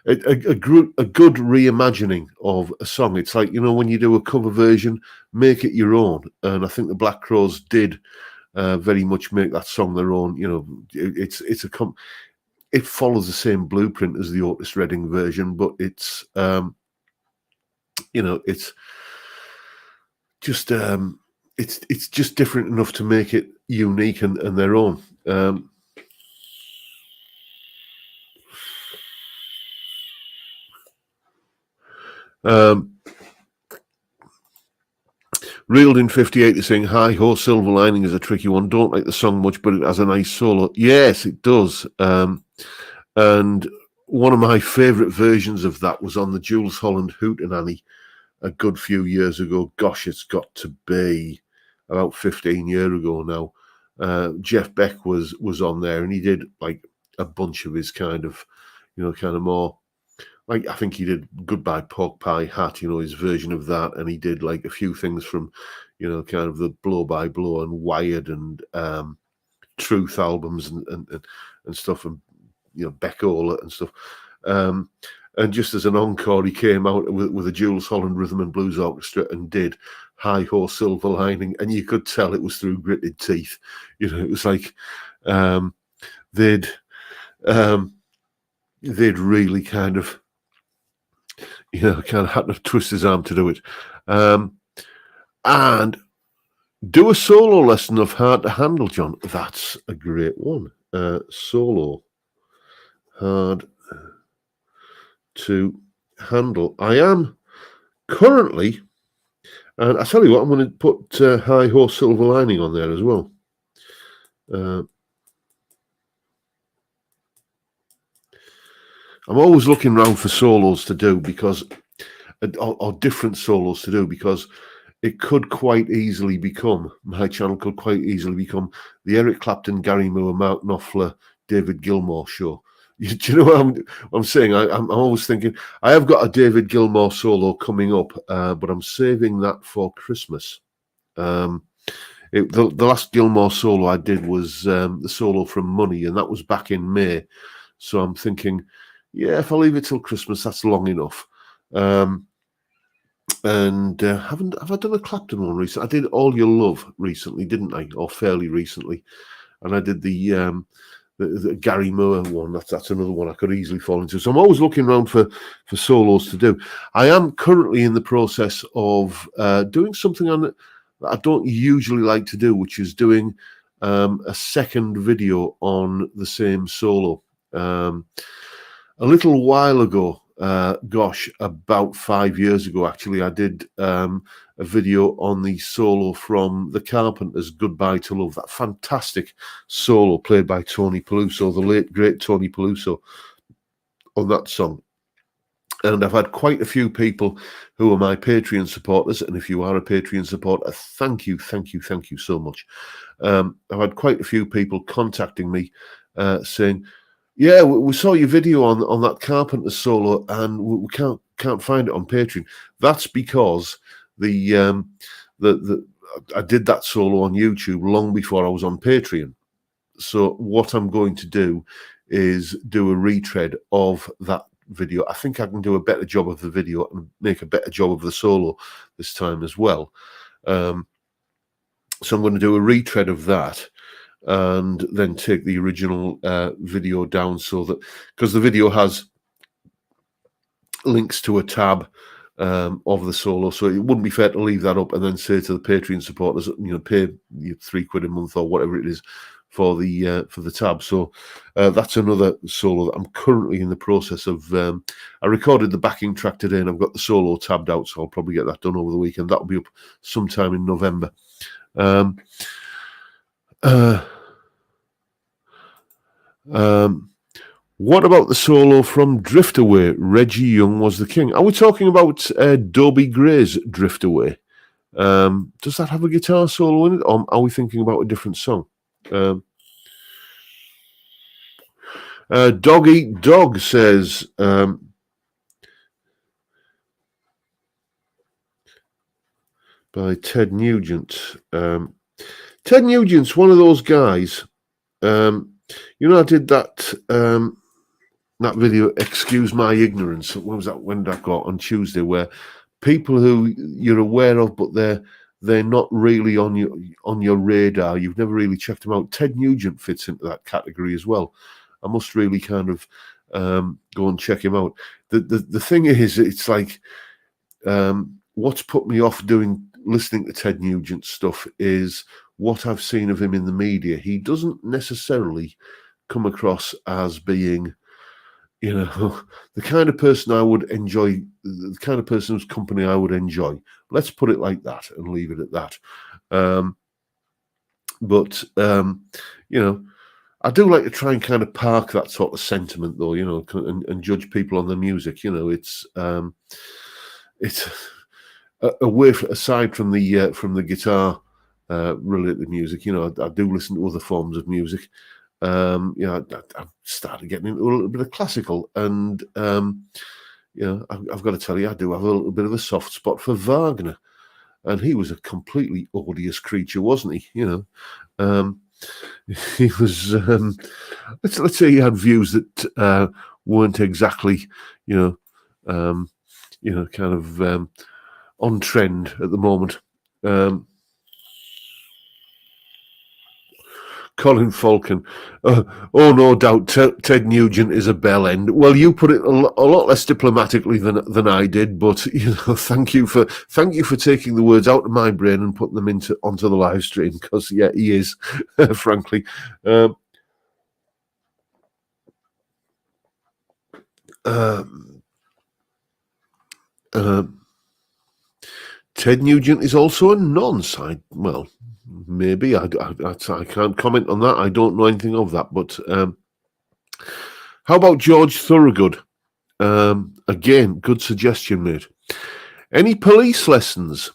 Speaker 1: good reimagining of a song. It's like, when you do a cover version, make it your own. And I think the Black Crowes did very much make that song their own. It follows the same blueprint as the Otis Redding version, but it's it's just different enough to make it unique and their own. Reeled in 58 is saying, "Hi Ho, Silver Lining is a tricky one. Don't like the song much, but it has a nice solo." Yes, it does. And one of my favourite versions of that was on the Jools Holland Hootenanny a good few years ago. Gosh, it's got to be about 15 years ago now. Jeff Beck was on there, and he did like a bunch of his kind of more, like, I think he did Goodbye Pork Pie Hat, his version of that, and he did like a few things from, kind of the Blow by Blow and Wired and Truth albums and stuff, and Beckola and stuff. And just as an encore, he came out with a Jools Holland Rhythm and Blues Orchestra and did Hi Ho Silver Lining, and you could tell it was through gritted teeth. It was like they'd really kind of had to twist his arm to do it. And do a solo lesson of Hard to Handle, John. That's a great one. Solo. Hard to Handle. I am currently, and I tell you what, I'm going to put Hi Ho Silver Lining on there as well. I'm always looking around for solos to do or different solos to do, because it could quite easily become, my channel could quite easily become the Eric Clapton, Gary Moore, Mark Knopfler, David Gilmour show. Do you know what I'm saying? I'm always thinking, I have got a David Gilmour solo coming up, but I'm saving that for Christmas. The last Gilmour solo I did was the solo from Money, and that was back in May. So I'm thinking, yeah, if I leave it till Christmas, that's long enough. And have I done a Clapton one recently? I did All Your Love recently, didn't I? Or fairly recently. And I did the Gary Moore one. That's another one I could easily fall into. So I'm always looking around for solos to do. I am currently in the process of doing something that I don't usually like to do, which is doing a second video on the same solo. A little while ago, gosh, about 5 years ago, actually, I did a video on the solo from the Carpenters' Goodbye to Love, that fantastic solo played by Tony Peluso, the late, great Tony Peluso, on that song. And I've had quite a few people who are my Patreon supporters. And if you are a Patreon supporter, thank you so much. I've had quite a few people contacting me saying, yeah, we saw your video on that Carpenter solo, and we can't find it on Patreon. That's because I did that solo on YouTube long before I was on Patreon. So what I'm going to do is do a retread of that video. I think I can do a better job of the video and make a better job of the solo this time as well. So I'm going to do a retread of that, and then take the original video down, so that, because the video has links to a tab of the solo, so it wouldn't be fair to leave that up and then say to the Patreon supporters, pay £3 a month or whatever it is for the tab. So that's another solo that I'm currently in the process of. I recorded the backing track today, and I've got the solo tabbed out, so I'll probably get that done over the weekend. That'll be up sometime in November. What about the solo from Drift Away? Reggie Young Was the King. Are we talking about Dobie Gray's Drift Away? Does that have a guitar solo in it, or are we thinking about a different song? Dog Eat Dog says, by Ted Nugent. Ted Nugent's one of those guys. I did that that video, Excuse My Ignorance. When was that? When did I go on Tuesday? Where people who you're aware of, but they're not really on your radar. You've never really checked them out. Ted Nugent fits into that category as well. I must really kind of go and check him out. The thing is, it's like what's put me off listening to Ted Nugent stuff is what I've seen of him in the media. He doesn't necessarily come across as being, the kind of person I would enjoy, the kind of person whose company I would enjoy. Let's put it like that and leave it at that. But I do like to try and kind of park that sort of sentiment, though, and judge people on the music. It's away aside from the guitar related music. I do listen to other forms of music. I've started getting into a little bit of classical, and I've got to tell you, I do have a little bit of a soft spot for Wagner, and he was a completely odious creature, wasn't he? He was. Let's say he had views that weren't exactly, kind of on trend at the moment. Colin Falcon. No doubt Ted Nugent is a bell end. Well, you put it a lot less diplomatically than I did, but thank you for taking the words out of my brain and putting them onto the live stream, because yeah, he is, frankly. Ted Nugent is also a nonce. Maybe I can't comment on that. I don't know anything of that. But how about George Thorogood? Again, good suggestion, mate. Any police lessons?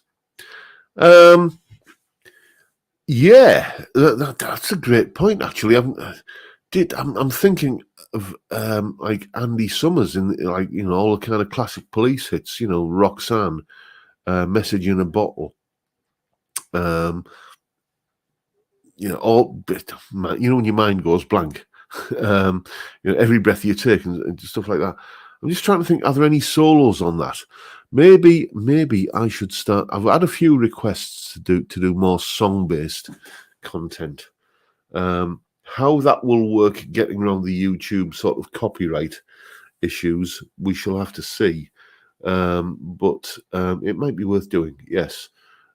Speaker 1: Yeah, that's a great point. Actually, I'm thinking of like Andy Summers in all the kind of classic police hits. Roxanne, Message in a Bottle. When your mind goes blank, every breath you take and stuff like that. I'm just trying to think, are there any solos on that? Maybe I should start. I've had a few requests to do more song-based content. How that will work getting around the YouTube sort of copyright issues, we shall have to see. But it might be worth doing, yes.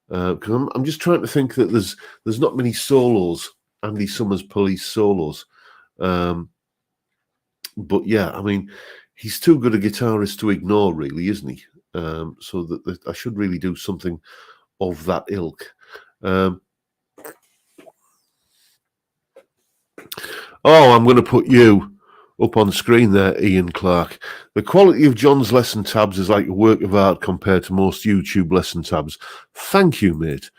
Speaker 1: Because I'm just trying to think that there's not many solos, Andy Summers Police solos. But yeah, I mean, he's too good a guitarist to ignore, really, isn't he? So that I should really do something of that ilk. Oh, I'm going to put you up on screen there, Ian Clark. The quality of John's lesson tabs is like a work of art compared to most YouTube lesson tabs. Thank you, mate.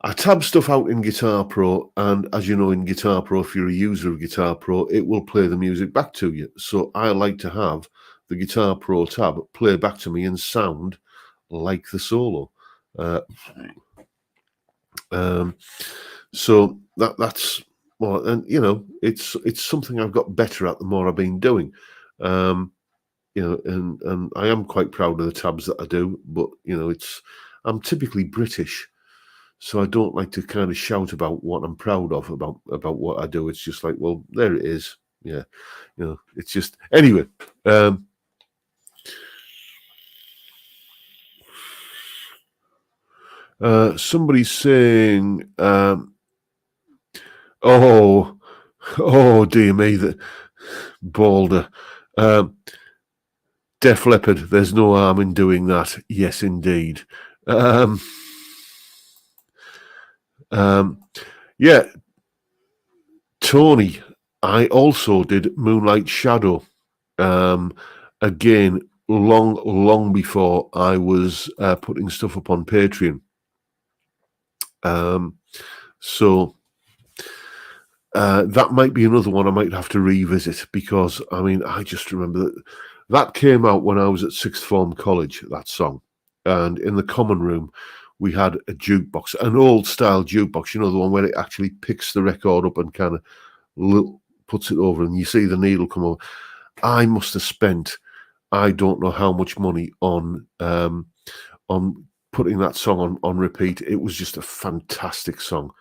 Speaker 1: I tab stuff out in Guitar Pro, and as you know, in Guitar Pro, if you're a user of Guitar Pro, it will play the music back to you. So I like to have the Guitar Pro tab play back to me and sound like the solo. So that's well, and you know, it's something I've got better at the more I've been doing. You know, and I am quite proud of the tabs that I do, but you know, I'm typically British. So I don't like to kind of shout about what I'm proud of about what I do. It's just like, well, there it is. Yeah, you know, it's just anyway. Somebody's saying, oh dear me, the Balder, Def Leppard. There's no harm in doing that. Yes, indeed. Yeah, Tony, I also did Moonlight Shadow. Again, long before I was putting stuff up on Patreon. So that might be another one I might have to revisit, because I mean, I just remember that came out when I was at sixth form college, that song, and in the common room we had a jukebox, an old style jukebox, you know, the one where it actually picks the record up and kind of puts it over and you see the needle come over. I must have spent, I don't know how much money on putting that song on repeat. It was just a fantastic song.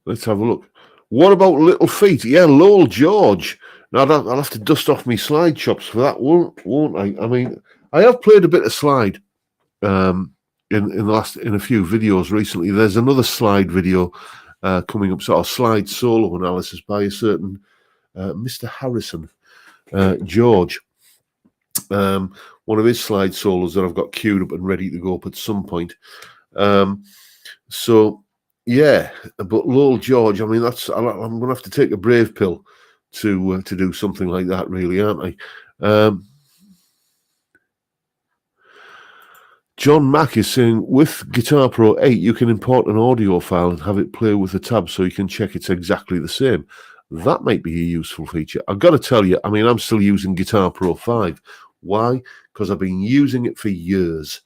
Speaker 1: Let's have a look. What about Little Feet? Yeah, Lowell George. Now I'll have to dust off my slide chops for that, won't I? I mean, I have played a bit of slide in a few videos recently. There's another slide video coming up, sort of slide solo analysis by a certain Mr. Harrison George. One of his slide solos that I've got queued up and ready to go up at some point. So yeah, but Lowell George, I mean, I'm going to have to take a brave pill to do something like that, really, aren't I? John Mack is saying, with Guitar Pro 8, you can import an audio file and have it play with the tab so you can check it's exactly the same. That might be a useful feature. I've got to tell you, I mean, I'm still using Guitar Pro 5. Why? Because I've been using it for years.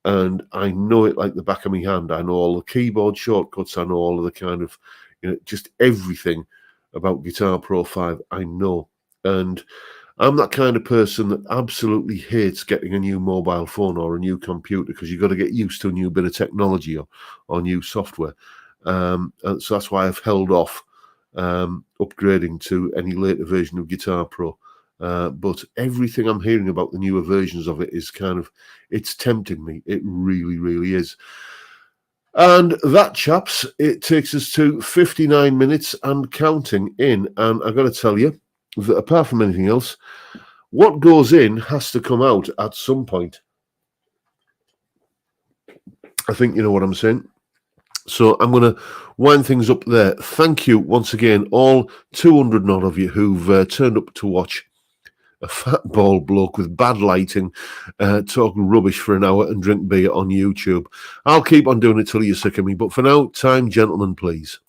Speaker 1: And I know it like the back of my hand. I know all the keyboard shortcuts. I know all of the kind of, you know, just everything about Guitar Pro 5. I know. And I'm that kind of person that absolutely hates getting a new mobile phone or a new computer, because you've got to get used to a new bit of technology or new software. And so that's why I've held off upgrading to any later version of Guitar Pro. But everything I'm hearing about the newer versions of it is kind of, it's tempting me. It really, really is. And that, chaps, it takes us to 59 minutes and counting in. And I've got to tell you that apart from anything else, what goes in has to come out at some point. I think you know what I'm saying. So I'm going to wind things up there. Thank you once again, all 200 odd of you who've turned up to watch a fat bald bloke with bad lighting talk rubbish for an hour and drink beer on YouTube. I'll keep on doing it till you're sick of me. But for now, time, gentlemen, please.